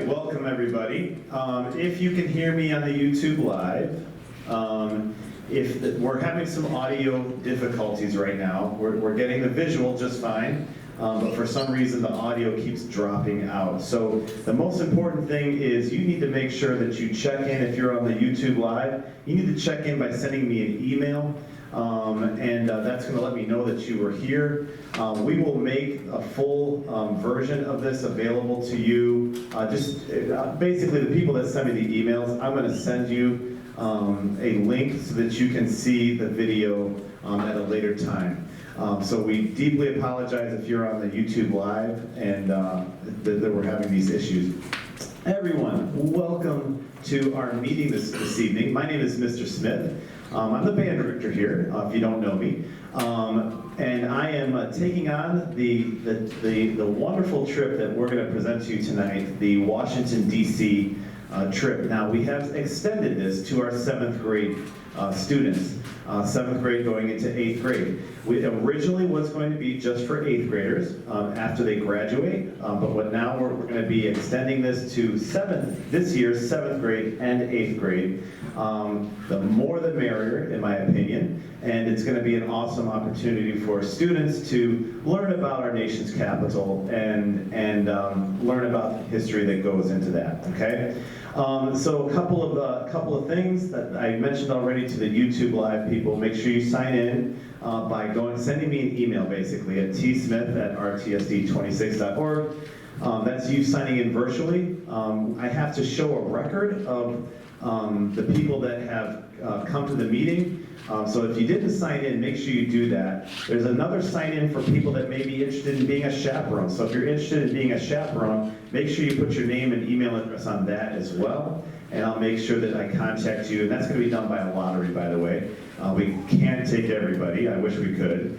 right, welcome everybody. If you can hear me on the YouTube Live, we're having some audio difficulties right now. We're getting the visual just fine, but for some reason the audio keeps dropping out. So the most important thing is you need to make sure that you check in if you're on the YouTube Live. You need to check in by sending me an email. That's going to let me know that you were here. We will make a full version of this available to you. Basically, the people that send me the emails, I'm going to send you a link so that you can see the video at a later time. So we deeply apologize if you're on the YouTube Live and that we're having these issues. Everyone, welcome to our meeting this evening. My name is Mr. Smith. I'm the band director here, if you don't know me. And I am taking on the wonderful trip that we're going to present to you tonight, the Washington, D.C. Trip. Now, we have extended this to our 7th grade students, 7th grade going into 8th grade. It originally was going to be just for 8th graders after they graduate, but now we're going to be extending this to this year's 7th grade and 8th grade. The more the merrier, in my opinion, and it's going to be an awesome opportunity for students to learn about our nation's capital and learn about the history that goes into that. Okay, so a couple of things that I mentioned already to the YouTube Live people. Make sure you sign in by sending me an email basically at tsmith@rtsd26.org. That's you signing in virtually. I have to show a record of the people that have come to the meeting. So if you didn't sign in, make sure you do that. There's another sign in for people that may be interested in being a chaperone. So if you're interested in being a chaperone, make sure you put your name and email address on that as well. And I'll make sure that I contact you. And that's going to be done by a lottery, by the way. We can't take everybody. I wish we could.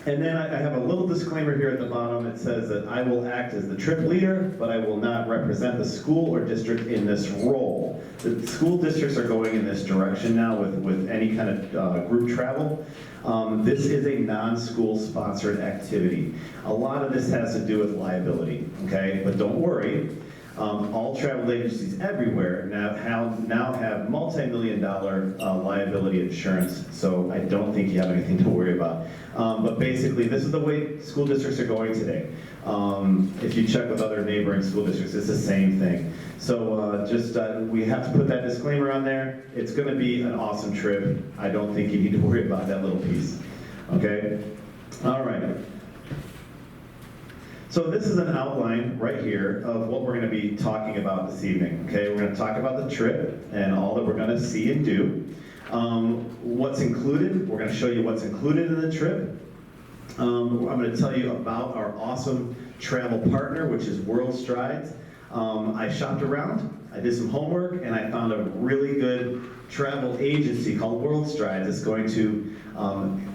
And then I have a little disclaimer here at the bottom. It says that I will act as the trip leader, but I will not represent the school or district in this role. The school districts are going in this direction now with any kind of group travel. This is a non-school sponsored activity. A lot of this has to do with liability, okay? But don't worry. All travel agencies everywhere now have multi-million-dollar liability insurance, so I don't think you have anything to worry about. But basically, this is the way school districts are going today. If you check with other neighboring school districts, it's the same thing. So we have to put that disclaimer on there. It's going to be an awesome trip. I don't think you need to worry about that little piece. Okay? All right. So this is an outline right here of what we're going to be talking about this evening. Okay, we're going to talk about the trip and all that we're going to see and do. What's included, we're going to show you what's included in the trip. I'm going to tell you about our awesome travel partner, which is World Strides. I shopped around, I did some homework, and I found a really good travel agency called World Strides. It's going to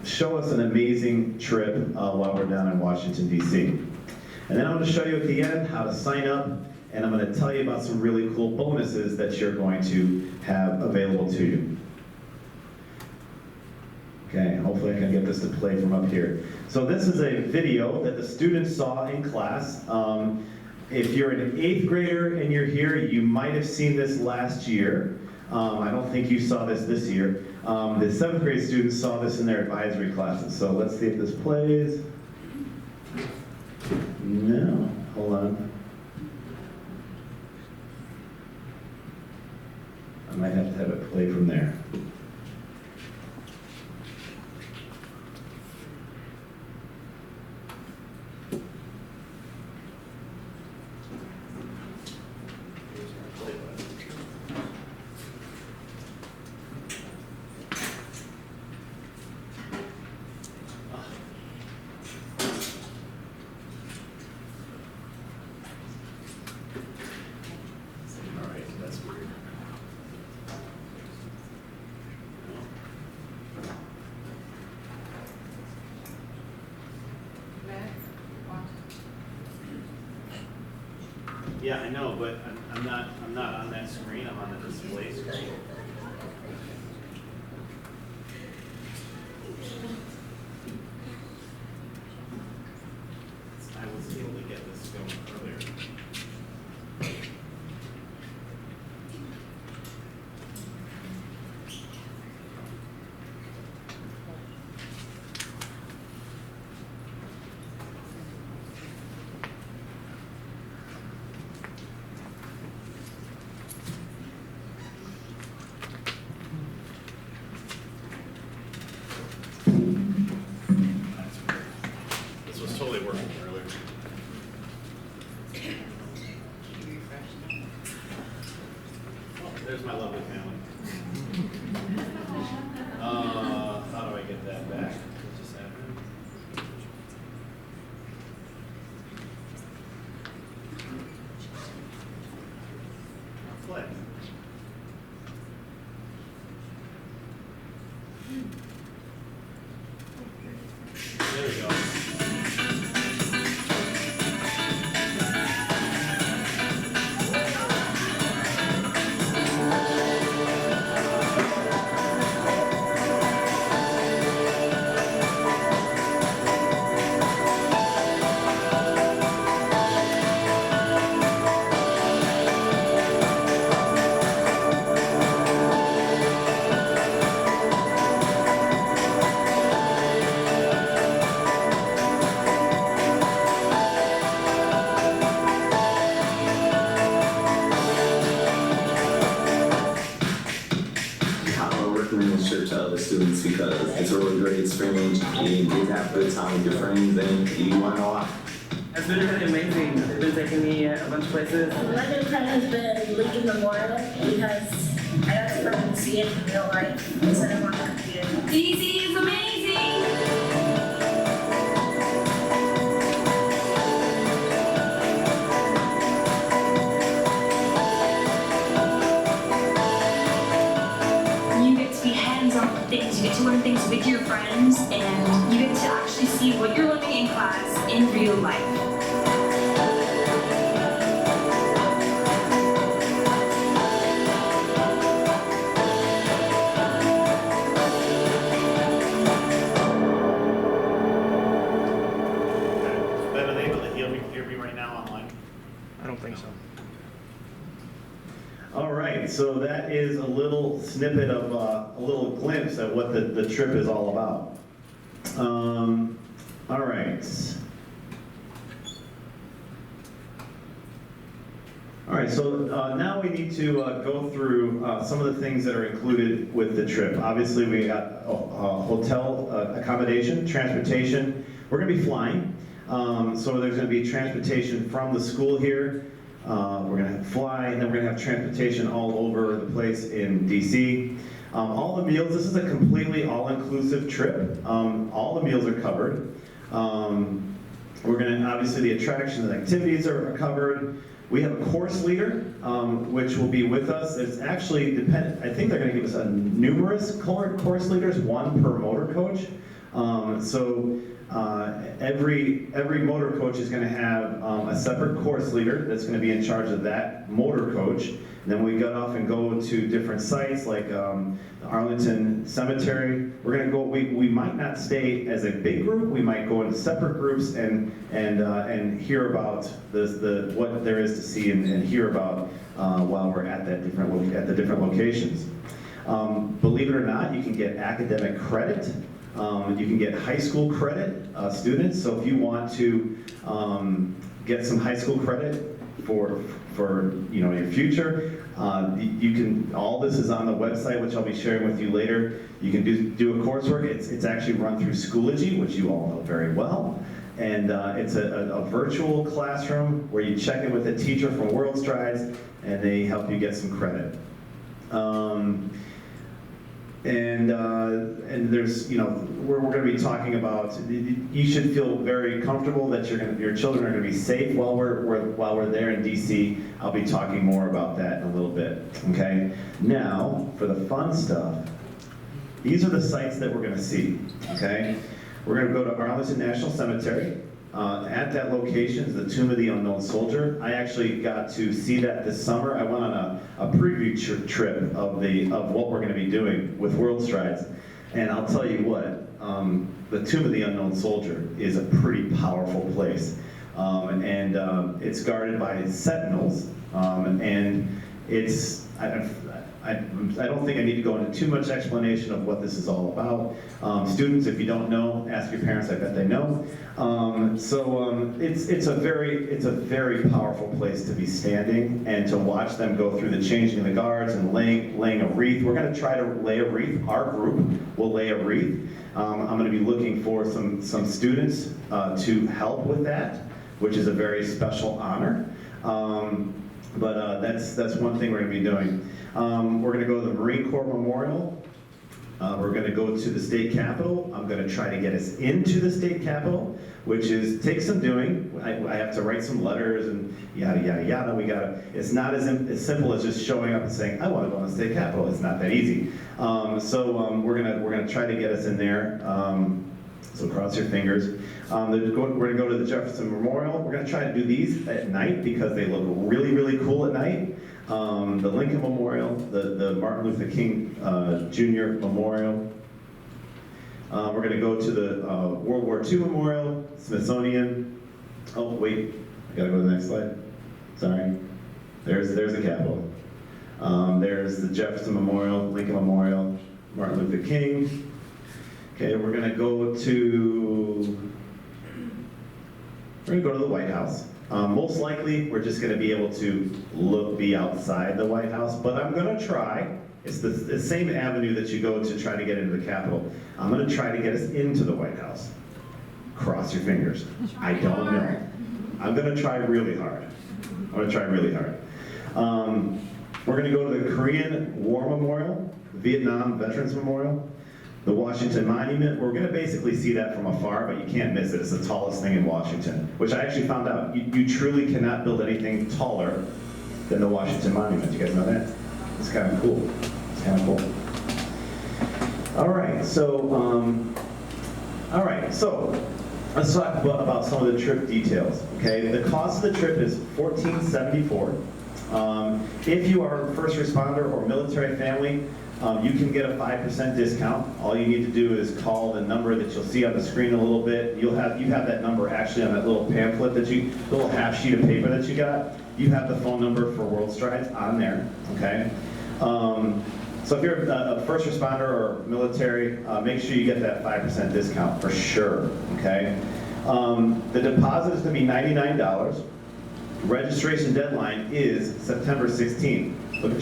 show us an amazing trip while we're down in Washington, D.C. And then I'm going to show you at the end how to sign up, and I'm going to tell you about some really cool bonuses that you're going to have available to you. Okay, hopefully I can get this to play from up here. So this is a video that the students saw in class. If you're an 8th grader and you're here, you might have seen this last year. I don't think you saw this year. The 7th grade students saw this in their advisory classes. So let's see if this plays. No, hold on. I might have to have it play from there. Yeah, I know, but I'm not on that screen. I'm on the display screen. I was able to get this going earlier. There's my lovely family. How do I get that back? What just happened? Play. There we go. To other students because it's a really great experience. You get to have a good time with your friends and you learn a lot. It's been really amazing. They've been taking me a bunch of places. My favorite part has been Lincoln Memorial because I got to come and see it in real life instead of on the computer. DC is amazing! Things. You get to learn things with your friends, and you get to actually see what you're learning in class in real life. Ben, are they able to hear me right now online? I don't think so. All right, so that is a little snippet of a little glimpse at what the trip is all about. All right. All right, so now we need to go through some of the things that are included with the trip. Obviously, we got hotel accommodation, transportation. We're going to be flying, so there's going to be transportation from the school here. We're going to fly, and then we're going to have transportation all over the place in DC. All the meals, this is a completely all-inclusive trip. All the meals are covered. We're going to, obviously the attractions and activities are covered. We have a course leader, which will be with us. It's actually dependent, I think they're going to give us numerous course leaders, one per motor coach. Every motor coach is going to have a separate course leader that's going to be in charge of that motor coach. And then we get off and go to different sites like the Arlington Cemetery. We're going to go. We might not stay as a big group. We might go in separate groups and hear about what there is to see and hear about while we're at the different locations. Believe it or not, you can get academic credit. You can get high school credit, students. So if you want to get some high school credit for your future, you can. All this is on the website, which I'll be sharing with you later. You can do a coursework. It's actually run through Schoology, which you all know very well. And it's a virtual classroom where you check in with a teacher from World Strides, and they help you get some credit. And there's, we're going to be talking about, you should feel very comfortable that your children are going to be safe while we're there in DC. I'll be talking more about that in a little bit, okay? Now, for the fun stuff, these are the sites that we're going to see, okay? We're going to go to Arlington National Cemetery. At that location is the Tomb of the Unknown Soldier. I actually got to see that this summer. I went on a preview trip of what we're going to be doing with World Strides. And I'll tell you what, the Tomb of the Unknown Soldier is a pretty powerful place. It's guarded by sentinels, and it's, I don't think I need to go into too much explanation of what this is all about. Students, if you don't know, ask your parents. I bet they know. It's a very powerful place to be standing and to watch them go through the changing of the guards and laying a wreath. We're going to try to lay a wreath. Our group will lay a wreath. I'm going to be looking for some students to help with that, which is a very special honor. But that's one thing we're going to be doing. We're going to go to the Marine Corps Memorial. We're going to go to the state capitol. I'm going to try to get us into the state capitol, which takes some doing. I have to write some letters and yada, yada, yada. It's not as simple as just showing up and saying, I want to go to the state capitol. It's not that easy. We're going to try to get us in there. So cross your fingers. We're going to go to the Jefferson Memorial. We're going to try to do these at night because they look really, really cool at night. The Lincoln Memorial, the Martin Luther King Jr. Memorial. We're going to go to the World War II Memorial, Smithsonian. Oh, wait, I gotta go to the next slide. Sorry. There's the Capitol. There's the Jefferson Memorial, Lincoln Memorial, Martin Luther King. Okay, we're going to go to the White House. Most likely, we're just going to be able to be outside the White House, but I'm going to try. It's the same avenue that you go to try to get into the Capitol. I'm going to try to get us into the White House. Cross your fingers. I don't know. I'm going to try really hard. We're going to go to the Korean War Memorial, Vietnam Veterans Memorial, the Washington Monument. We're going to basically see that from afar, but you can't miss it. It's the tallest thing in Washington, which I actually found out. You truly cannot build anything taller than the Washington Monument. You guys know that? It's kind of cool. All right, so let's talk about some of the trip details. Okay, the cost of the trip is $14.74. If you are a first responder or military family, you can get a 5% discount. All you need to do is call the number that you'll see on the screen a little bit. You have that number actually on that little pamphlet little half sheet of paper that you got. You have the phone number for World Strides on there, okay? So if you're a first responder or military, make sure you get that 5% discount for sure, okay? The deposit is going to be $99. Registration deadline is September 16th. Look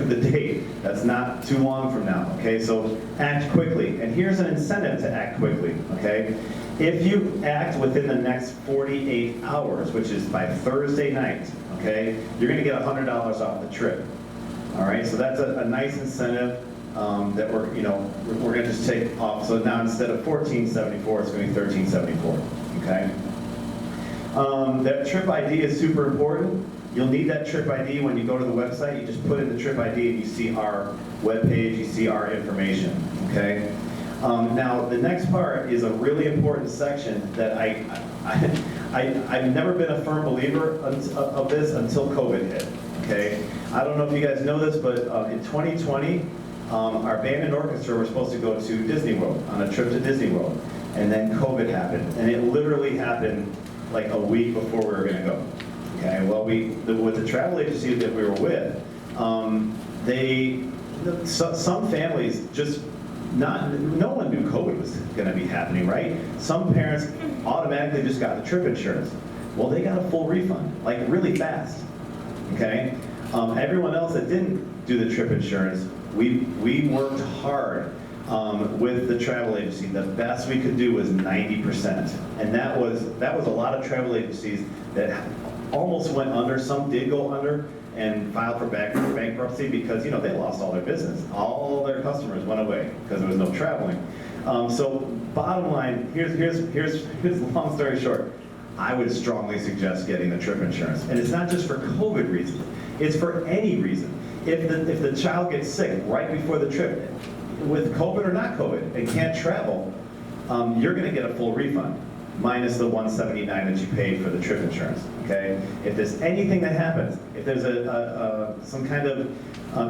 at the date. That's not too long from now, okay? So act quickly. And here's an incentive to act quickly, okay? If you act within the next 48 hours, which is by Thursday night, okay, you're gonna get $100 off the trip. All right, so that's a nice incentive that we're gonna just take off. So now instead of $14.74, it's gonna be $13.74, okay? That trip ID is super important. You'll need that trip ID when you go to the website. You just put in the trip ID and you see our webpage, you see our information, okay? Now, the next part is a really important section that I've never been a firm believer of this until COVID hit, okay? I don't know if you guys know this, but in 2020, our band and orchestra were supposed to go to Disney World, on a trip to Disney World, and then COVID happened, and it literally happened like a week before we were gonna go. Okay, well, with the travel agency that we were with, some families just no one knew COVID was going to be happening, right? Some parents automatically just got the trip insurance. Well, they got a full refund, like really fast. Okay, everyone else that didn't do the trip insurance, we worked hard with the travel agency. The best we could do was 90%, and that was a lot of travel agencies that almost went under. Some did go under and filed for bankruptcy because they lost all their business. All their customers went away because there was no traveling. So bottom line, here's long story short. I would strongly suggest getting the trip insurance, and it's not just for COVID reasons. It's for any reason. If the child gets sick right before the trip, with COVID or not COVID, and can't travel, you're going to get a full refund, minus the $179 that you paid for the trip insurance. Okay. If there's anything that happens, if there's some kind of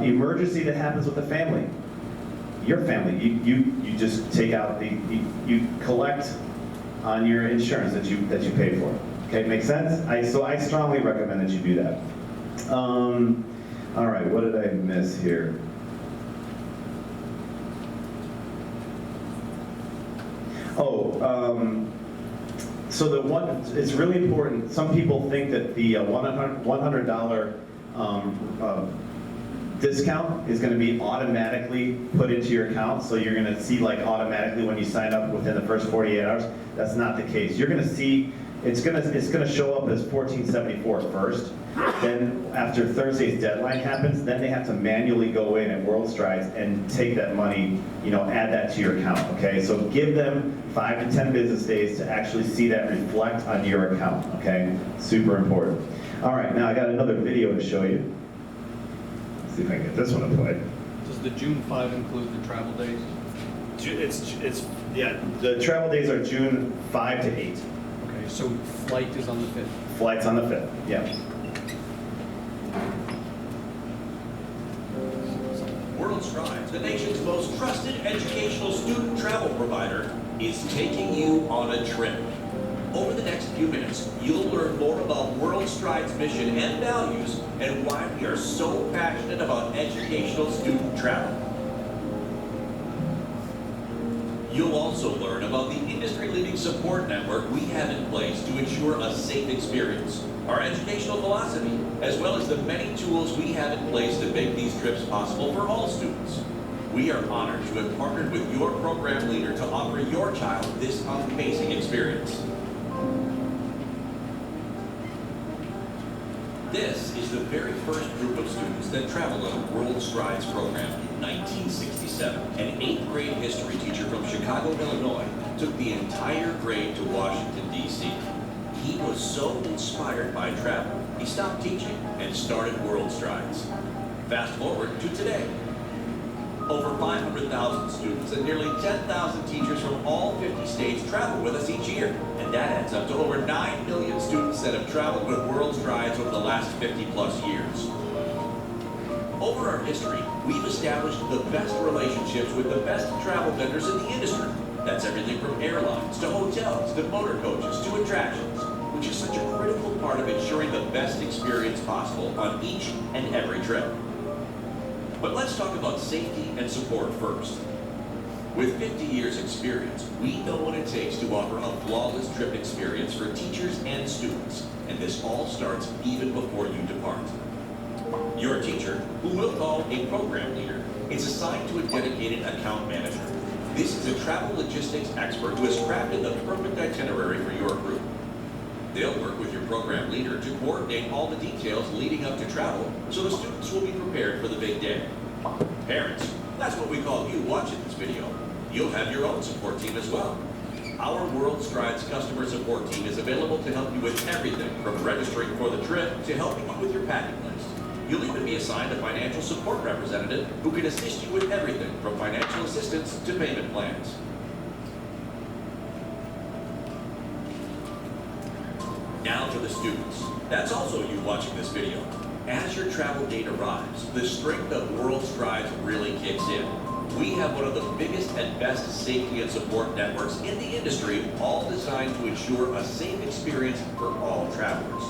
emergency that happens with the family, your family, you just take out you collect on your insurance that you paid for. Okay, makes sense? So I strongly recommend that you do that. All right, what did I miss here? So it's really important. Some people think that the $100 discount is going to be automatically put into your account. So you're going to see like automatically when you sign up within the first 48 hours. That's not the case. You're going to see it's gonna show up as 1474 first. Then after Thursday's deadline happens, then they have to manually go in at World Strides and take that money, add that to your account, okay? So give them 5 to 10 business days to actually see that reflect on your account, okay? Super important. All right, now I got another video to show you. Let's see if I can get this one to play. Does the June 5 include the travel days? Yeah, the travel days are June 5 to 8. Okay, so flight is on the 5th. Flight's on the 5th, yeah. World Strides, the nation's most trusted educational student travel provider, is taking you on a trip. Over the next few minutes, you'll learn more about World Strides' mission and values and why we are so passionate about educational student travel. You'll also learn about the industry-leading support network we have in place to ensure a safe experience, our educational philosophy, as well as the many tools we have in place to make these trips possible for all students. We are honored to have partnered with your program leader to offer your child this amazing experience. This is the very first group of students that traveled on a World Strides program in 1967. An 8th grade history teacher from Chicago, Illinois, took the entire grade to Washington, D.C. He was so inspired by travel, he stopped teaching and started World Strides. Fast forward to today. Over 500,000 students and nearly 10,000 teachers from all 50 states travel with us each year. And that adds up to over 9 million students that have traveled with World Strides over the last 50 plus years. Over our history, we've established the best relationships with the best travel vendors in the industry. That's everything from airlines to hotels to motor coaches to attractions, which is such a critical part of ensuring the best experience possible on each and every trip. But let's talk about safety and support first. With 50 years experience, we know what it takes to offer a flawless trip experience for teachers and students, and this all starts even before you depart. Your teacher, who we'll call a program leader, is assigned to a dedicated account manager. This is a travel logistics expert who has crafted the perfect itinerary for your group. They'll work with your program leader to coordinate all the details leading up to travel so the students will be prepared for the big day. Parents, that's what we call you watching this video. You'll have your own support team as well. Our World Strides customer support team is available to help you with everything from registering for the trip to helping you with your packing list. You'll even be assigned a financial support representative who can assist you with everything from financial assistance to payment plans. Now to the students. That's also you watching this video. As your travel date arrives, the strength of World Strides really kicks in. We have one of the biggest and best safety and support networks in the industry, all designed to ensure a safe experience for all travelers.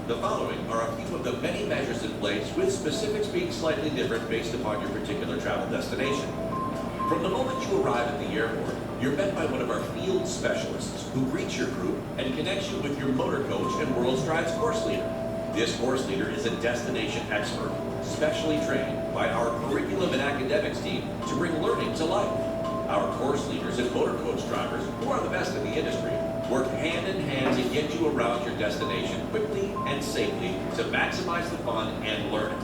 The following are a few of the many measures in place, with specifics being slightly different based upon your particular travel destination. From the moment you arrive at the airport, you're met by one of our field specialists who greets your group and connects you with your motor coach and World Strides course leader. This course leader is a destination expert, specially trained by our curriculum and academics team to bring learning to life. Our course leaders and motor coach drivers, who are the best in the industry, work hand in hand to get you around your destination quickly and safely to maximize the fun and learning.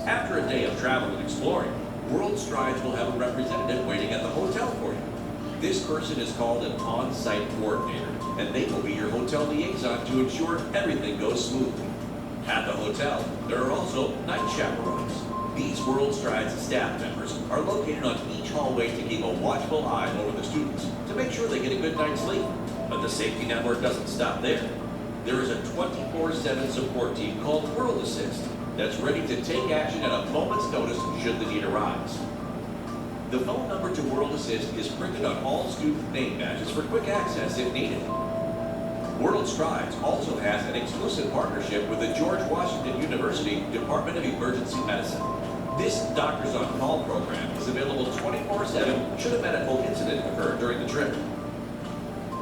After a day of travel and exploring, World Strides will have a representative waiting at the hotel for you. This person is called an on-site coordinator, and they will be your hotel liaison to ensure everything goes smoothly. At the hotel, there are also night chaperones. These World Strides staff members are located on each hallway to keep a watchful eye over the students to make sure they get a good night's sleep. But the safety network doesn't stop there. There is a 24/7 support team called World Assist that's ready to take action at a moment's notice should the need arise. The phone number to World Assist is printed on all student name badges for quick access if needed. World Strides also has an exclusive partnership with the George Washington University Department of Emergency Medicine. This Doctors on Call program is available 24/7 should a medical incident occur during the trip.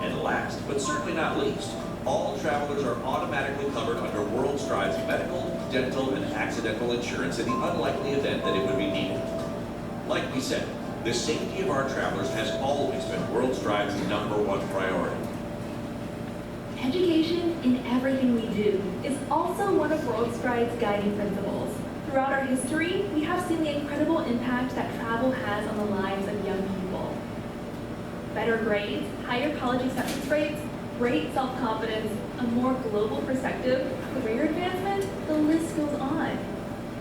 And last, but certainly not least, all travelers are automatically covered under World Strides medical, dental, and accidental insurance in the unlikely event that it would be needed. Like we said, the safety of our travelers has always been World Strides' #1 priority. Education in everything we do is also one of World Stride's guiding principles. Throughout our history, we have seen the incredible impact that travel has on the lives of young people. Better grades, higher college acceptance rates, great self-confidence, a more global perspective, career advancement, the list goes on.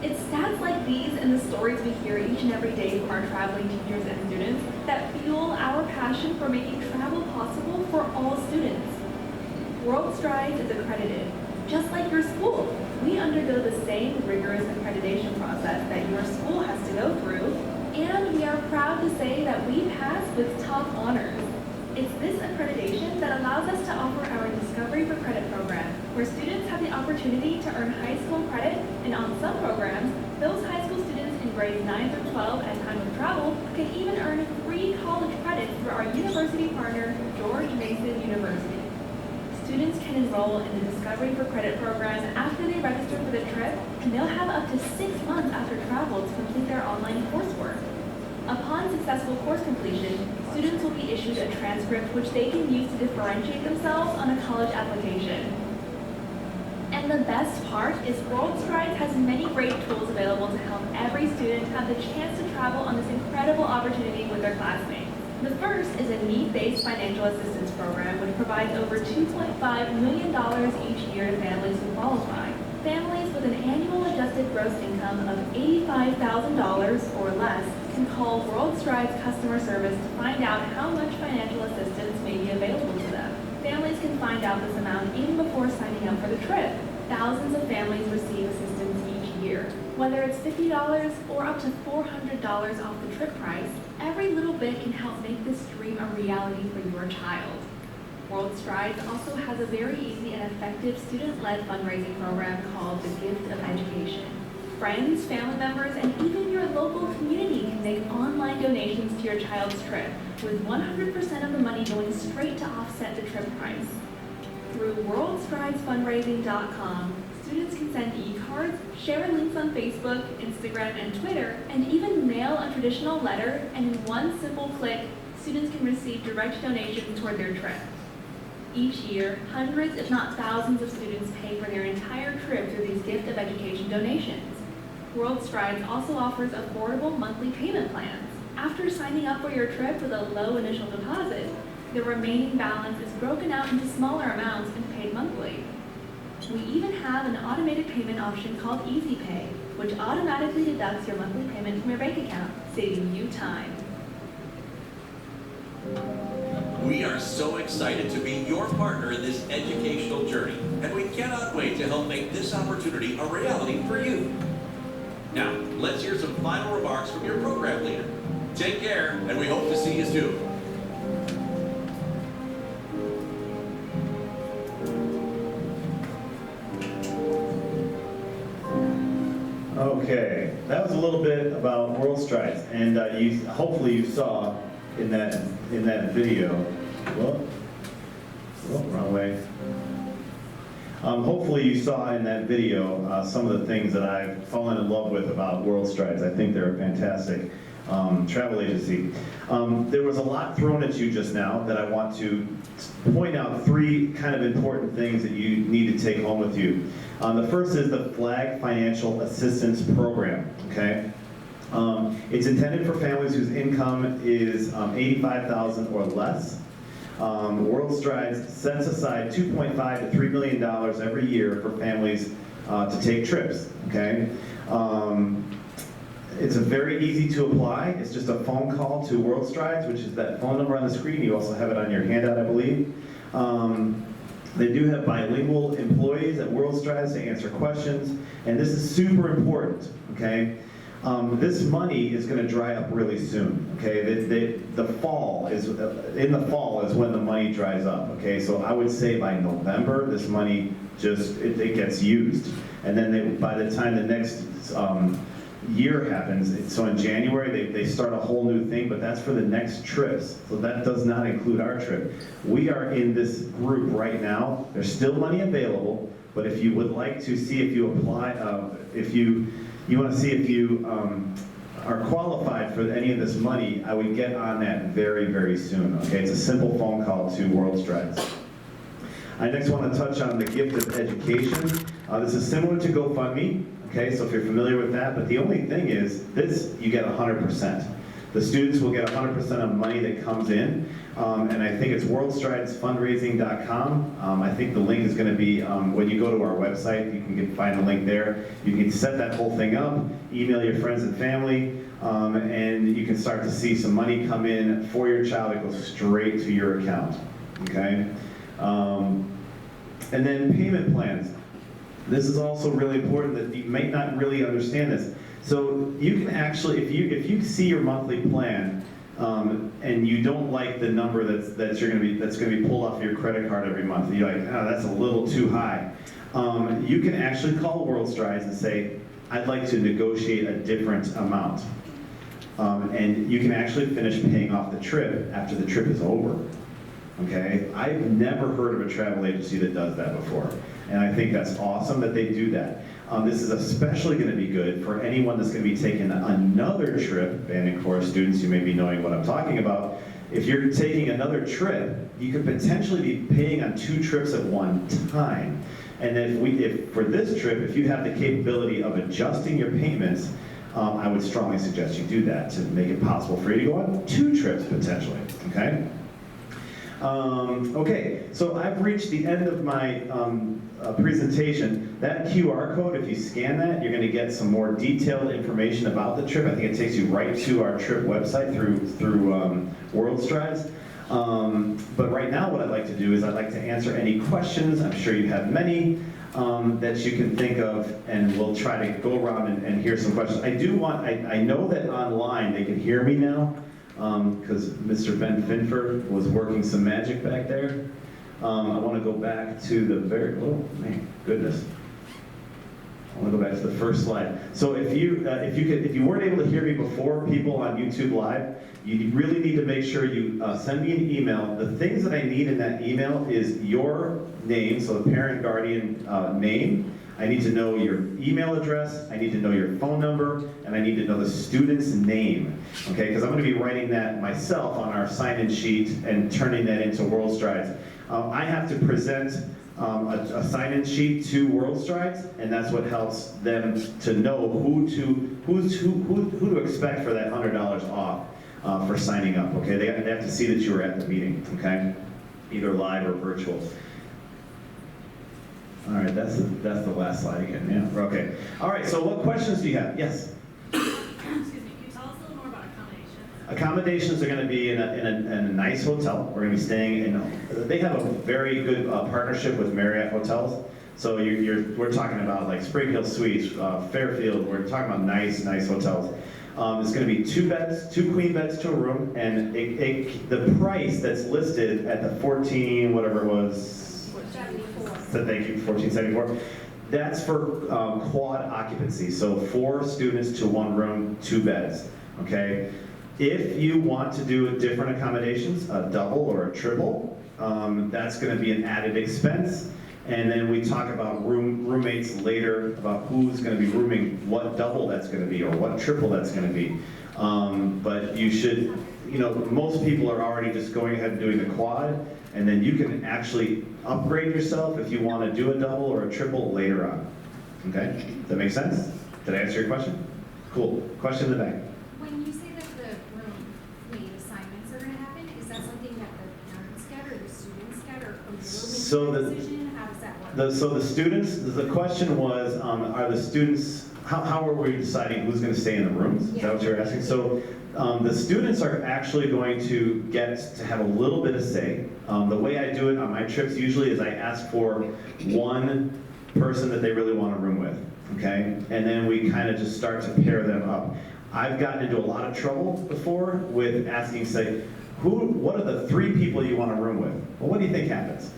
It's stats like these and the stories we hear each and every day from our traveling teachers and students that fuel our passion for making travel possible for all students. World Strides is accredited. Just like your school, we undergo the same rigorous accreditation process that your school has to go through, and we are proud to say that we pass with top honors. It's this accreditation that allows us to offer our Discovery for Credit program, where students have the opportunity to earn high school credit, and on some programs, those high school students in grades 9 through 12 at time of travel can even earn free college credits through our university partner, George Mason University. Students can enroll in the Discovery for Credit program after they register for the trip, and they'll have up to 6 months after travel to complete their online coursework. Upon successful course completion, students will be issued a transcript which they can use to differentiate themselves on a college application. And the best part is World Strides has many great tools available to help every student have the chance to travel on this incredible opportunity with their classmates. The first is a need-based financial assistance program which provides over $2.5 million each year to families who qualify. Families with an annual adjusted gross income of $85,000 or less can call World Strides customer service to find out how much financial assistance may be available to them. Families can find out this amount even before signing up for the trip. Thousands of families receive assistance each year. Whether it's $50 or up to $400 off the trip price, every little bit can help make this dream a reality for your child. World Strides also has a very easy and effective student-led fundraising program called the Gift of Education. Friends, family members, and even your local community can make online donations to your child's trip, with 100% of the money going straight to offset the trip price. Through WorldStridesFundraising.com, students can send e-cards, share links on Facebook, Instagram, and Twitter, and even mail a traditional letter, and in one simple click, students can receive direct donations toward their trip. Each year, hundreds if not thousands of students pay for their entire trip through these Gift of Education donations. World Strides also offers affordable monthly payment plans. After signing up for your trip with a low initial deposit, the remaining balance is broken out into smaller amounts and paid monthly. We even have an automated payment option called Easy Pay, which automatically deducts your monthly payment from your bank account, saving you time. We are so excited to be your partner in this educational journey, and we cannot wait to help make this opportunity a reality for you. Now, let's hear some final remarks from your program leader. Take care, and we hope to see you soon. Okay, that was a little bit about World Strides, and hopefully you saw in that video. Wrong way. Hopefully you saw in that video some of the things that I've fallen in love with about World Strides. I think they're a fantastic travel agency. There was a lot thrown at you just now that I want to point out 3 kind of important things that you need to take home with you. The first is the Flag Financial Assistance Program, okay? It's intended for families whose income is $85,000 or less. World Strides sets aside $2.5 to $3 million every year for families to take trips, okay? It's a very easy to apply. It's just a phone call to World Strides, which is that phone number on the screen. You also have it on your handout, I believe. They do have bilingual employees at World Strides to answer questions, and this is super important, okay? This money is going to dry up really soon, okay? In the fall is when the money dries up, okay? So I would say by November, this money it gets used. And then by the time the next year happens, so in January, they start a whole new thing, but that's for the next trips. So that does not include our trip. We are in this group right now. There's still money available, but if you would like to see if you apply, if you want to see if you are qualified for any of this money, I would get on that very, very soon, okay? It's a simple phone call to World Strides. I next want to touch on the gift of education. This is similar to GoFundMe, okay, so if you're familiar with that, but the only thing is, this, you get 100%. The students will get 100% of money that comes in, and I think it's worldstridesfundraising.com. I think the link is going to be, when you go to our website, you can find a link there. You can set that whole thing up, email your friends and family, and you can start to see some money come in for your child that goes straight to your account, okay? And then payment plans. This is also really important that you may not really understand this. So you can actually, if you see your monthly plan and you don't like the number that's going to be pulled off your credit card every month, and you're like, oh, that's a little too high. You can actually call World Strides and say, I'd like to negotiate a different amount. And you can actually finish paying off the trip after the trip is over. Okay, I've never heard of a travel agency that does that before, and I think that's awesome that they do that. This is especially going to be good for anyone that's going to be taking another trip. Band and chorus students, you may be knowing what I'm talking about. If you're taking another trip, you could potentially be paying on 2 trips at one time. And if for this trip, if you have the capability of adjusting your payments, I would strongly suggest you do that to make it possible for you to go on 2 trips potentially. Okay. Okay, so I've reached the end of my presentation. That QR code, if you scan that, you're going to get some more detailed information about the trip. I think it takes you right to our trip website through World Strides. But right now what I'd like to do is I'd like to answer any questions. I'm sure you have many that you can think of, and we'll try to go around and hear some questions. I know that online they can hear me now, because Mr. Ben Finford was working some magic back there. I want to go back to the oh my goodness. I want to go back to the first slide. So if you weren't able to hear me before, people on YouTube Live, you really need to make sure you send me an email. The things that I need in that email is your name, so the parent guardian name. I need to know your email address, I need to know your phone number, and I need to know the student's name, okay? Because I'm going to be writing that myself on our sign-in sheet and turning that into World Strides. I have to present a sign-in sheet to World Strides, and that's what helps them to know who to expect for that $100 off for signing up, okay? They have to see that you were at the meeting, okay? Either live or virtual. All right, that's the last slide again, yeah, okay. All right, so what questions do you have? Yes? Excuse me, can you tell us a little more about accommodations? Accommodations are going to be in a nice hotel. We're going to be staying in, they have a very good partnership with Marriott hotels. So we're talking about like Spring Hill Suites, Fairfield, we're talking about nice hotels. It's going to be 2 beds, 2 queen beds to a room, and the price that's listed at the 14, whatever it was, so thank you, 1474. That's for quad occupancy, so 4 students to 1 room, 2 beds, okay? If you want to do different accommodations, a double or a triple, that's going to be an added expense. And then we talk about roommates later, about who's going to be rooming, what double that's going to be, or what triple that's going to be. But you should, most people are already just going ahead and doing the quad, and then you can actually upgrade yourself if you want to do a double or a triple later on. Okay? Does that make sense? Did I answer your question? Cool. Question in the back. When you say that the roommate assignments are going to happen, is that something that the parents get or the students get, or you're making a decision? How does that work? So the students, the question was, are the students, how are we deciding who's going to stay in the rooms? Is that what you're asking? So the students are actually going to get to have a little bit of say. The way I do it on my trips usually is I ask for 1 person that they really want to room with, okay? And then we kind of just start to pair them up. I've gotten into a lot of trouble before with asking, say, what are the 3 people you want to room with? Well, what do you think happens?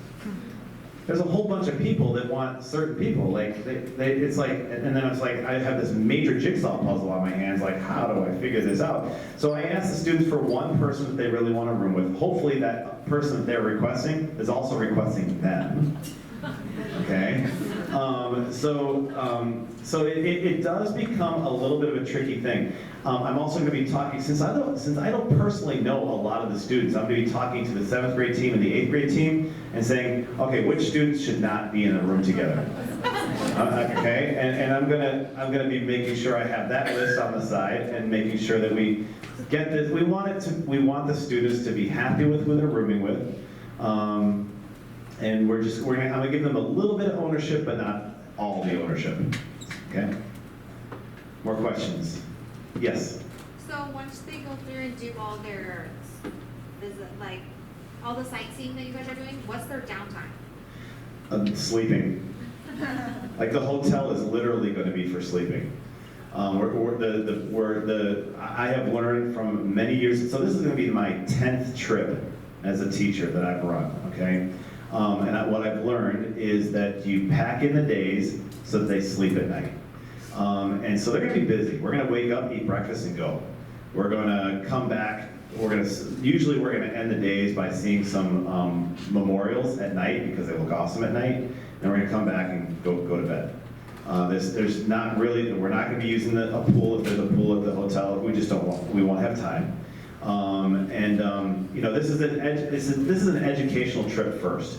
There's a whole bunch of people that want certain people. Like it's like, and then it's like I have this major jigsaw puzzle on my hands. Like, how do I figure this out? So I asked the students for 1 person that they really want to room with. Hopefully, that person that they're requesting is also requesting them. Okay. So it does become a little bit of a tricky thing. I'm also going to be talking, since I don't personally know a lot of the students, I'm going to be talking to the 7th grade team and the 8th grade team and saying, okay, which students should not be in a room together? Okay, and I'm gonna be making sure I have that list on the side and making sure that we get this. We want the students to be happy with who they're rooming with, and I'm gonna give them a little bit of ownership, but not all the ownership. Okay. More questions? Yes. So once they go through and do all their visit, like all the sightseeing that you guys are doing, what's their downtime? Sleeping. Like the hotel is literally going to be for sleeping. I have learned from many years, so this is going to be my 10th trip as a teacher that I've run, okay? What I've learned is that you pack in the days so that they sleep at night. And so they're going to be busy. We're going to wake up, eat breakfast, and go. We're going to come back. Usually we're going to end the days by seeing some memorials at night because they look awesome at night. And we're going to come back and go to bed. There's not really, we're not going to be using a pool if there's a pool at the hotel. We won't have time. You know, this is an educational trip first.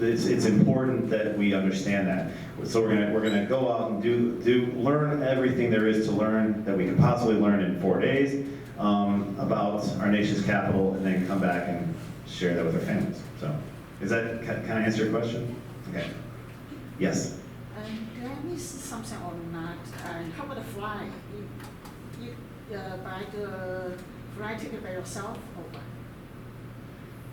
It's important that we understand that. So we're gonna go out and learn everything there is to learn that we could possibly learn in 4 days about our nation's capital, and then come back and share that with our families. So, can I answer your question? Okay. Yes. Did I miss something or not? How about the flight? You buy the flight ticket by yourself or what?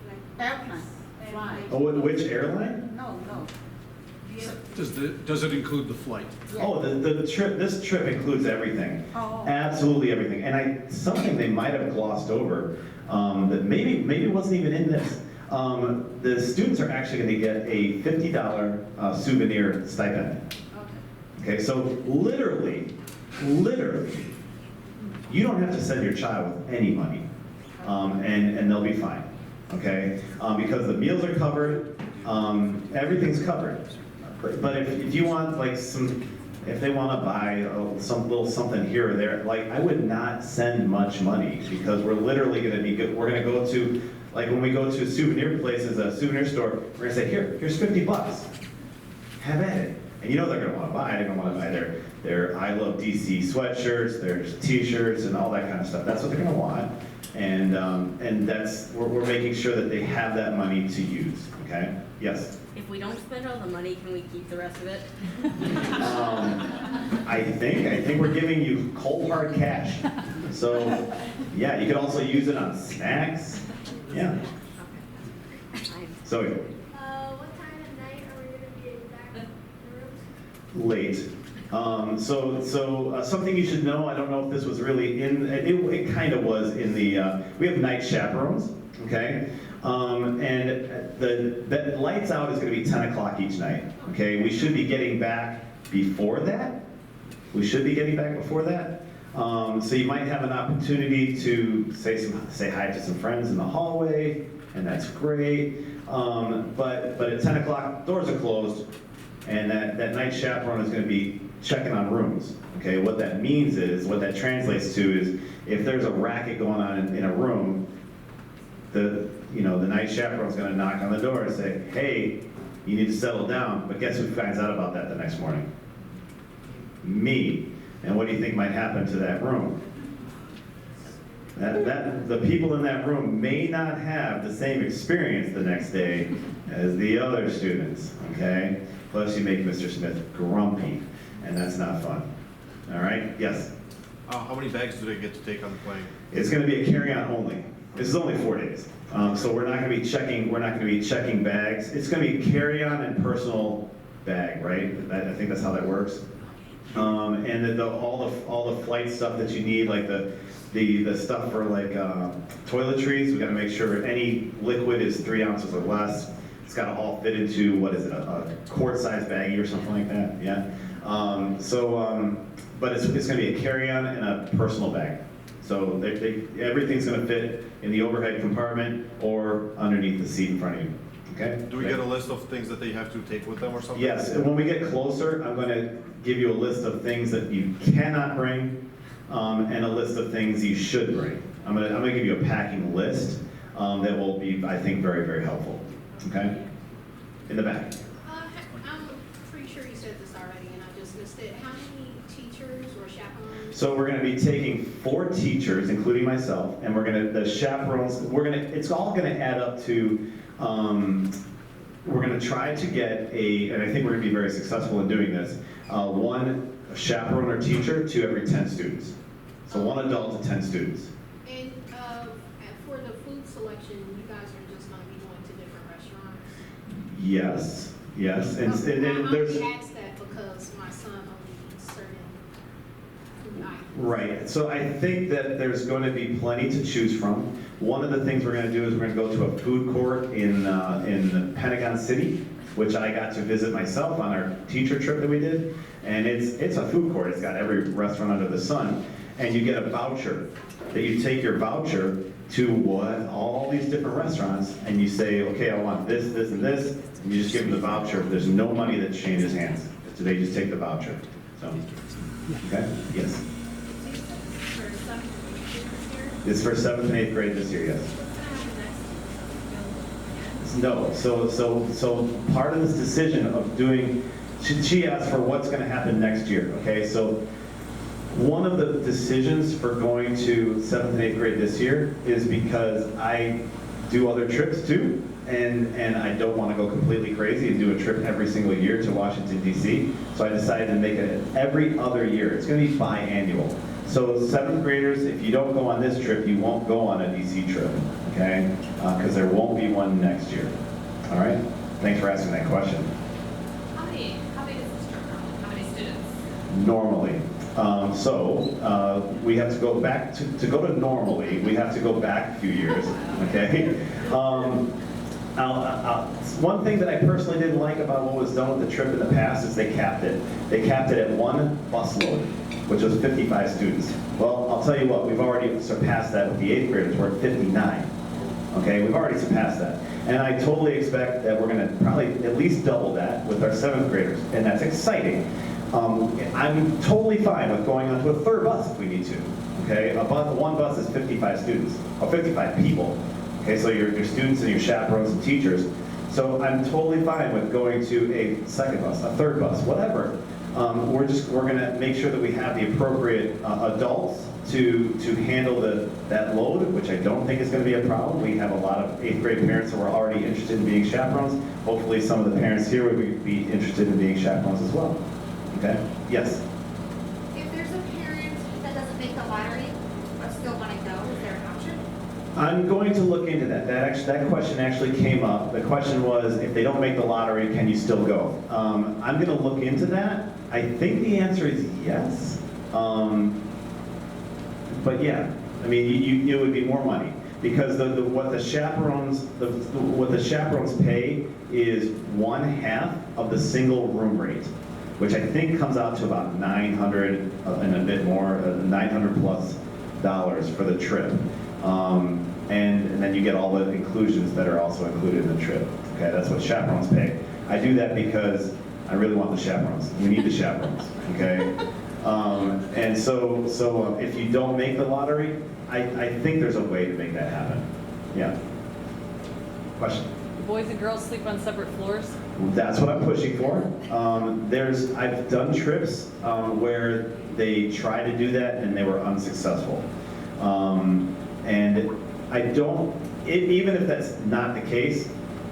Like airplane flight? Oh, which airline? No. Does it include the flight? Yeah. Oh, the trip. This trip includes everything. Oh. Absolutely everything. And something they might have glossed over that maybe wasn't even in this. The students are actually going to get a $50 souvenir stipend. Okay, so literally, you don't have to send your child with any money, and they'll be fine. Okay, because the meals are covered, everything's covered. But if you want if they want to buy some little something here or there, like I would not send much money because we're literally going to be good. We're going to go to, like when we go to souvenir places, a souvenir store, we're going to say, here's $50. Have at it. And you know they're going to want to buy. They're going to want to buy their I Love DC sweatshirts, their T-shirts, and all that kind of stuff. That's what they're going to want. And we're making sure that they have that money to use. Okay? Yes. If we don't spend all the money, can we keep the rest of it? I think we're giving you cold hard cash. So yeah, you could also use it on snacks. Yeah. So. What time of night are we going to be getting back to the rooms? Late. So something you should know. I don't know if this was really in. It kind of was in the. We have night chaperones. Okay. And the lights out is going to be 10 o'clock each night. Okay. We should be getting back before that. So you might have an opportunity to say hi to some friends in the hallway, and that's great. But at 10 o'clock, doors are closed, and that night chaperone is going to be checking on rooms. Okay, what that means is, what that translates to is, if there's a racket going on in a room, the night chaperone is going to knock on the door and say, hey, you need to settle down. But guess who finds out about that the next morning? Me. And what do you think might happen to that room? The people in that room may not have the same experience the next day as the other students, okay? Plus you make Mr. Smith grumpy, and that's not fun. All right, yes? How many bags do they get to take on the plane? It's gonna be a carry-on only. This is only 4 days. So we're not gonna be checking bags. It's gonna be carry-on and personal bag, right? I think that's how that works. And all the flight stuff that you need, like the stuff for toiletries, we got to make sure any liquid is 3 ounces or less. It's got to all fit into, what is it, a quart-sized baggie or something like that. Yeah. But it's going to be a carry-on and a personal bag. So everything's going to fit in the overhead compartment or underneath the seat in front of you. Okay? Do we get a list of things that they have to take with them or something? Yes, and when we get closer, I'm gonna give you a list of things that you cannot bring, and a list of things you should bring. I'm gonna give you a packing list, that will be, I think, very, very helpful, okay? In the back. I'm pretty sure you said this already and I just missed it. How many teachers or chaperones? So we're gonna be taking 4 teachers, including myself, and the chaperones, it's all gonna add up to, we're gonna try to get and I think we're gonna be very successful in doing this, 1 chaperone or teacher to every 10 students. So 1 adult to 10 students. And for the food selection, you guys are just gonna be going to different restaurants? Yes, yes, and I then there's. only asked that because my son only eats certain food items. Right, so I think that there's going to be plenty to choose from. One of the things we're going to do is we're going to go to a food court in Pentagon City, which I got to visit myself on our teacher trip that we did. And it's a food court, it's got every restaurant under the sun, and you get a voucher. That you take your voucher to all these different restaurants, and you say, okay, I want this, this, and this, and you just give them the voucher. There's no money that changes hands. So they just take the voucher. So, okay, yes. It's for 7th and 8th grade this year, yes. No, so part of this decision of doing, she asked for what's going to happen next year, okay? So one of the decisions for going to 7th and 8th grade this year is because I do other trips too, and I don't want to go completely crazy and do a trip every single year to Washington, D.C. So I decided to make it every other year. It's going to be biannual. So 7th graders, if you don't go on this trip, you won't go on a DC trip, okay? Because there won't be one next year. All right? Thanks for asking that question. How big is this trip? How many students? Normally. We have to go back, to go to normally, we have to go back a few years, okay? One thing that I personally didn't like about what was done with the trip in the past is they capped it. They capped it at 1 bus load, which was 55 students. Well, I'll tell you what, we've already surpassed that with the 8th graders. We're at 59. Okay, we've already surpassed that. And I totally expect that we're gonna probably at least double that with our 7th graders, and that's exciting. I'm totally fine with going onto a 3rd bus if we need to. Okay, one bus is 55 students, or 55 people. Okay, so your students and your chaperones and teachers. So I'm totally fine with going to a 2nd bus, a 3rd bus, whatever. We're gonna make sure that we have the appropriate adults to handle that load, which I don't think is gonna be a problem. We have a lot of 8th grade parents who are already interested in being chaperones. Hopefully some of the parents here would be interested in being chaperones as well. Okay, yes? If there's a parent that doesn't make the lottery but still want to go, is there an option? I'm going to look into that. That question actually came up. The question was, if they don't make the lottery, can you still go? I'm going to look into that. I think the answer is yes. But yeah, I mean, it would be more money because what the chaperones pay is 1/2 of the single room rate, which I think comes out to about $900 and a bit more, $900+ for the trip. And then you get all the inclusions that are also included in the trip. Okay, that's what chaperones pay. I do that because I really want the chaperones. We need the chaperones, okay? And so if you don't make the lottery, I think there's a way to make that happen. Yeah. Question? Do boys and girls sleep on separate floors? That's what I'm pushing for. I've done trips where they tried to do that and they were unsuccessful. And I don't, even if that's not the case,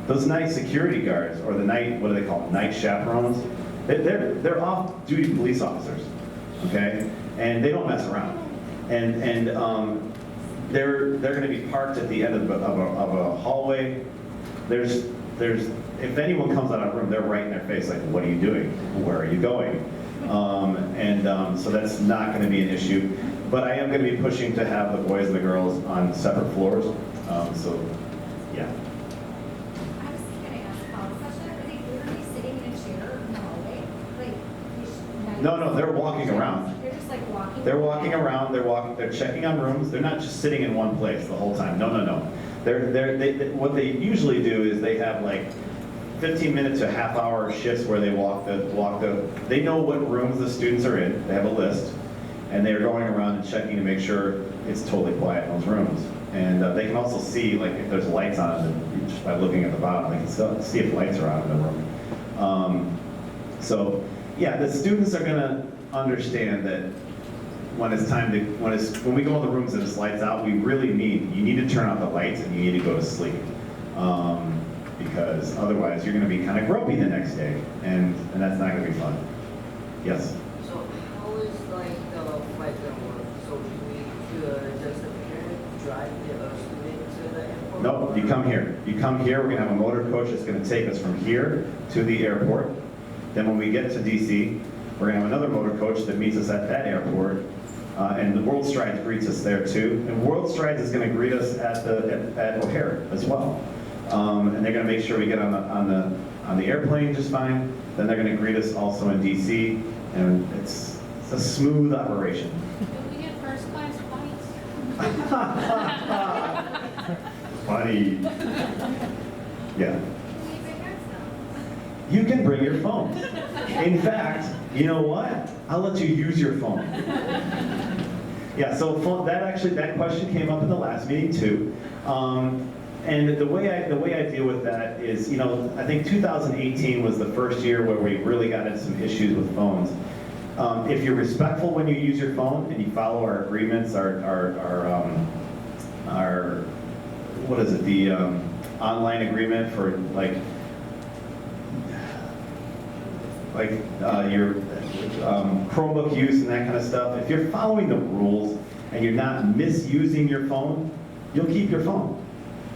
those night security guards or the night, what do they call them, night chaperones, they're off-duty police officers, okay? And they don't mess around. And they're going to be parked at the end of a hallway. If anyone comes out of a room, they're right in their face, like, what are you doing? Where are you going? So that's not going to be an issue. But I am going to be pushing to have the boys and the girls on separate floors. So, yeah. I was going to ask a follow-up question. Are they literally sitting in a chair in the hallway? No, they're walking around. They're just like walking? They're walking around, they're checking on rooms. They're not just sitting in one place the whole time. No. What they usually do is they have like 15 minute to half hour shifts where they they know what rooms the students are in, they have a list, and they're going around and checking to make sure it's totally quiet in those rooms. And they can also see like if there's lights on it, just by looking at the bottom, they can see if lights are on in the room. So yeah, the students are gonna understand that when it's time to, when we go in the rooms and it's lights out, you need to turn out the lights and you need to go to sleep. Because otherwise you're gonna be kind of grumpy the next day, and that's not gonna be fun. Yes? So how is like the flight gonna work? So do we just the parent drive the student to the airport? No, you come here. You come here, we're gonna have a motor coach that's gonna take us from here to the airport. Then when we get to DC, we're gonna have another motor coach that meets us at that airport. And the World Strides greets us there too. And World Strides is gonna greet us at O'Hare as well. And they're gonna make sure we get on the airplane just fine. Then they're gonna greet us also in DC, and it's a smooth operation. Do we get first class flights? Funny. Yeah. You can bring your phone. In fact, you know what? I'll let you use your phone. Yeah, so that question came up in the last meeting too. And the way I deal with that is, I think 2018 was the first year where we really got into some issues with phones. If you're respectful when you use your phone and you follow our agreements, our what is it, the online agreement for your Chromebook use and that kind of stuff, if you're following the rules and you're not misusing your phone, you'll keep your phone.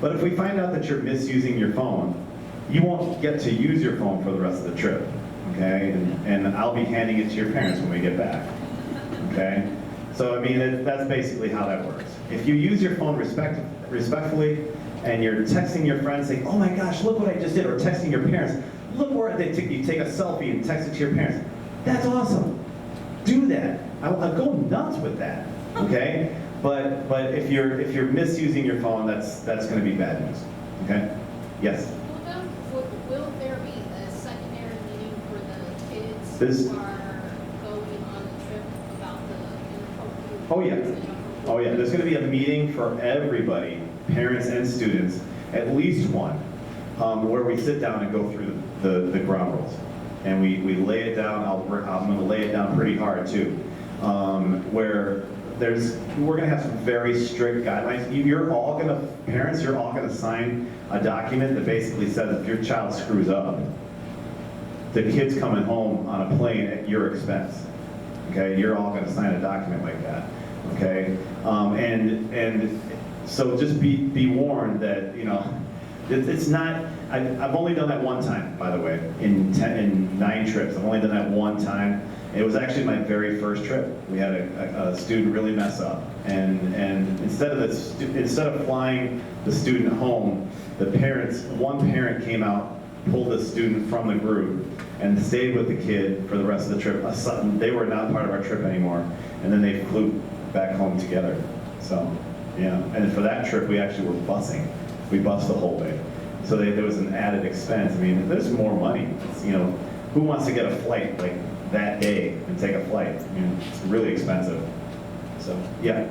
But if we find out that you're misusing your phone, you won't get to use your phone for the rest of the trip, okay? And I'll be handing it to your parents when we get back, okay? So, I mean, that's basically how that works. If you use your phone respectfully and you're texting your friends saying, oh my gosh, look what I just did, or texting your parents, look where you take a selfie and text it to your parents. That's awesome. Do that. I'll go nuts with that, okay? But if you're misusing your phone, that's going to be bad news. Okay? Yes. Will there be a secondary meeting for the kids who are going on the trip about the inappropriate? Oh yeah. There's going to be a meeting for everybody, parents and students, at least one, where we sit down and go through the ground rules, and we lay it down. I'm going to lay it down pretty hard too, where we're going to have some very strict guidelines. Parents, you're all going to sign a document that basically says if your child screws up, the kid's coming home on a plane at your expense. Okay, you're all going to sign a document like that. Okay, and so just be warned that it's not. I've only done that one time, by the way, in 9 trips. I've only done that one time. It was actually my very first trip. We had a student really mess up, and instead of flying the student home, one parent came out, pulled the student from the group, and stayed with the kid for the rest of the trip. They were not part of our trip anymore, and then they flew back home together. So, yeah. And for that trip, we actually were busing. We bused the whole way. So there was an added expense. I mean, there's more money. Who wants to get a flight like that day and take a flight? I mean, it's really expensive. So, yeah.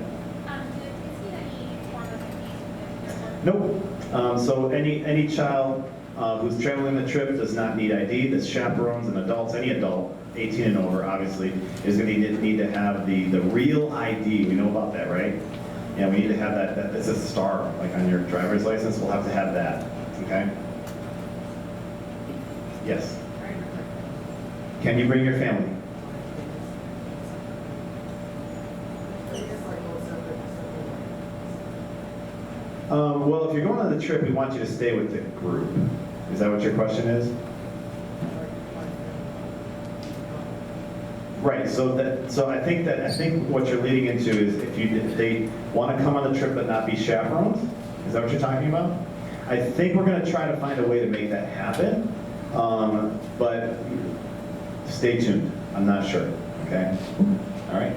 Nope. So any child who's traveling the trip does not need ID. The chaperones and adults, any adult, 18 and over, obviously, is going to need to have the real ID. We know about that, right? Yeah, we need to have that. It's a star, like on your driver's license. We'll have to have that. Okay. Yes. Can you bring your family? Well, if you're going on the trip, we want you to stay with the group. Is that what your question is? Right. So I think what you're leading into is if they want to come on the trip but not be chaperones. Is that what you're talking about? I think we're going to try to find a way to make that happen, but stay tuned. I'm not sure. Okay. All right.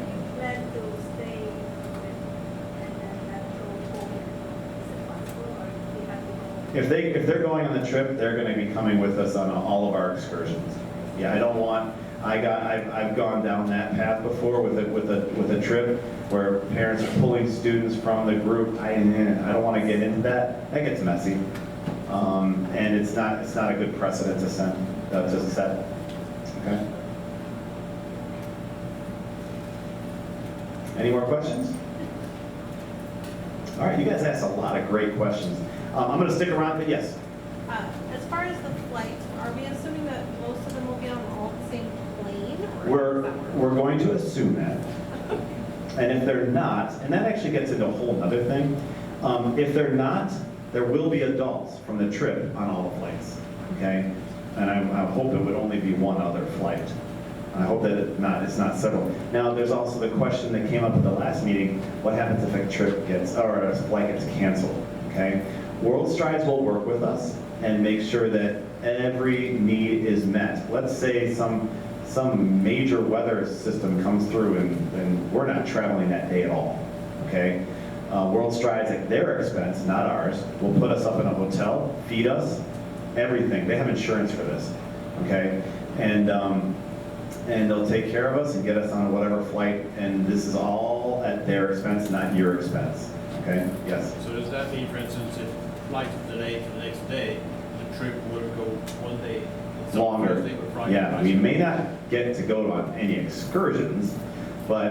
if they're going on the trip, they're going to be coming with us on all of our excursions. Yeah, I don't want. I've gone down that path before with a trip where parents are pulling students from the group. I don't want to get into that. That gets messy, and it's not a good precedent to set. Okay. Any more questions? All right, you guys asked a lot of great questions. I'm going to stick around, but yes. As far as the flights, are we assuming that most of them will be on all the same plane? We're going to assume that. And if they're not, and that actually gets into a whole other thing, if they're not, there will be adults from the trip on all the flights, okay? And I hope it would only be one other flight. I hope that it's not several. Now, there's also the question that came up at the last meeting, what happens if a trip gets, or a flight gets canceled, okay? World Strides will work with us and make sure that every need is met. Let's say some major weather system comes through and we're not traveling that day at all, okay? World Strides at their expense, not ours, will put us up in a hotel, feed us, everything. They have insurance for this, okay? And they'll take care of us and get us on whatever flight, and this is all at their expense, not your expense, okay? Yes? So does that mean, for instance, if flight is delayed to the next day, the trip would go one day? Longer. Thursday or Friday, Yeah, we may not get to go on any excursions, but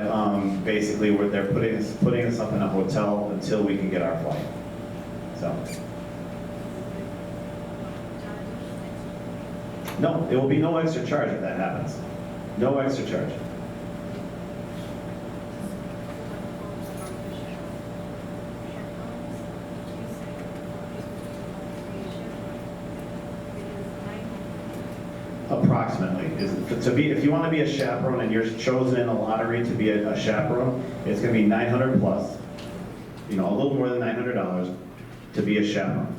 basically they're putting us up in a hotel until we can get our flight. So. No, there will be no extra charge if that happens. No extra charge. Approximately. If you want to be a chaperone and you're chosen in a lottery to be a chaperone, it's going to be $900 plus, a little more than $900 to be a chaperone.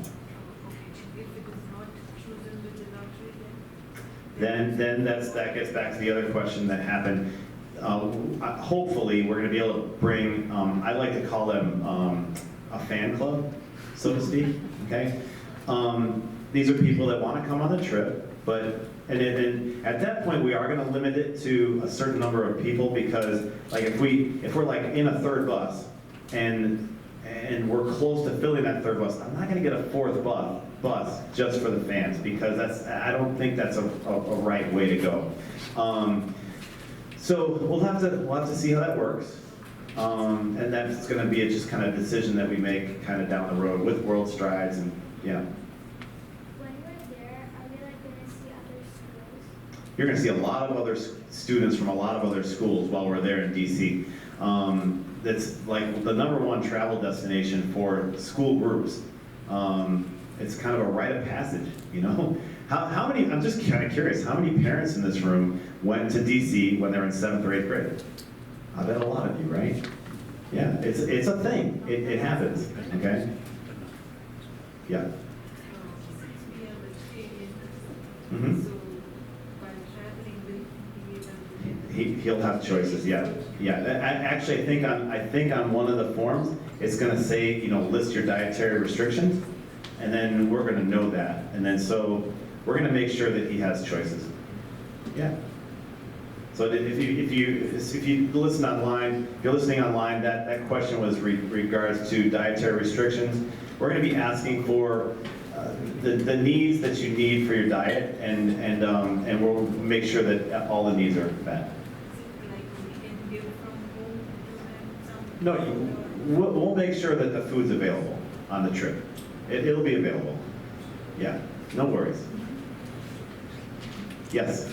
Then that gets back to the other question that happened. Hopefully, we're going to be able to bring, I like to call them a fan club, so to speak, okay? These are people that want to come on the trip, and at that point, we are going to limit it to a certain number of people because, like, if we're like in a third bus and we're close to filling that third bus, I'm not going to get a fourth bus just for the fans because I don't think that's a right way to go. So we'll have to see how that works, and that's going to be just kind of decision that we make kind of down the road with World Strides and yeah. You're going to see a lot of other students from a lot of other schools while we're there in DC. That's like the #1 travel destination for school groups. It's kind of a rite of passage, How many, I'm just kind of curious, how many parents in this room went to DC when they were in 7th or 8th grade? I bet a lot of you, right? Yeah, it's a thing. It happens, okay? Yeah. Mm-hmm. He'll have choices. Yeah. Actually, I think on one of the forms it's going to say, list your dietary restrictions, and then we're going to know that, and then so we're going to make sure that he has choices. Yeah. So if you listen online, if you're listening online, that question was regards to dietary restrictions. We're going to be asking for the needs that you need for your diet, and we'll make sure that all the needs are met. No, we'll make sure that the food's available on the trip. It'll be available. Yeah, no worries. Yes?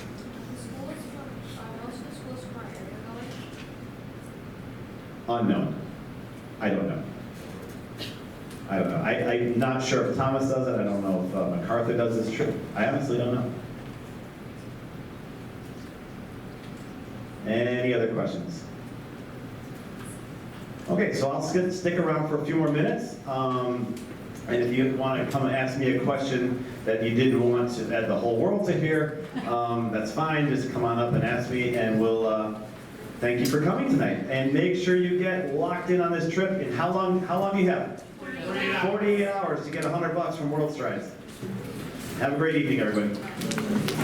Unknown. I don't know. I'm not sure if Thomas does it. I don't know if MacArthur does this trip. I honestly don't know. Any other questions? Okay, so I'll stick around for a few more minutes. And if you want to come and ask me a question that you didn't want the whole world to hear, that's fine. Just come on up and ask me, and we'll thank you for coming tonight. And make sure you get locked in on this trip. And how long do you have? 48 48 hours to get $100 from World Strides. Have a great evening, everybody.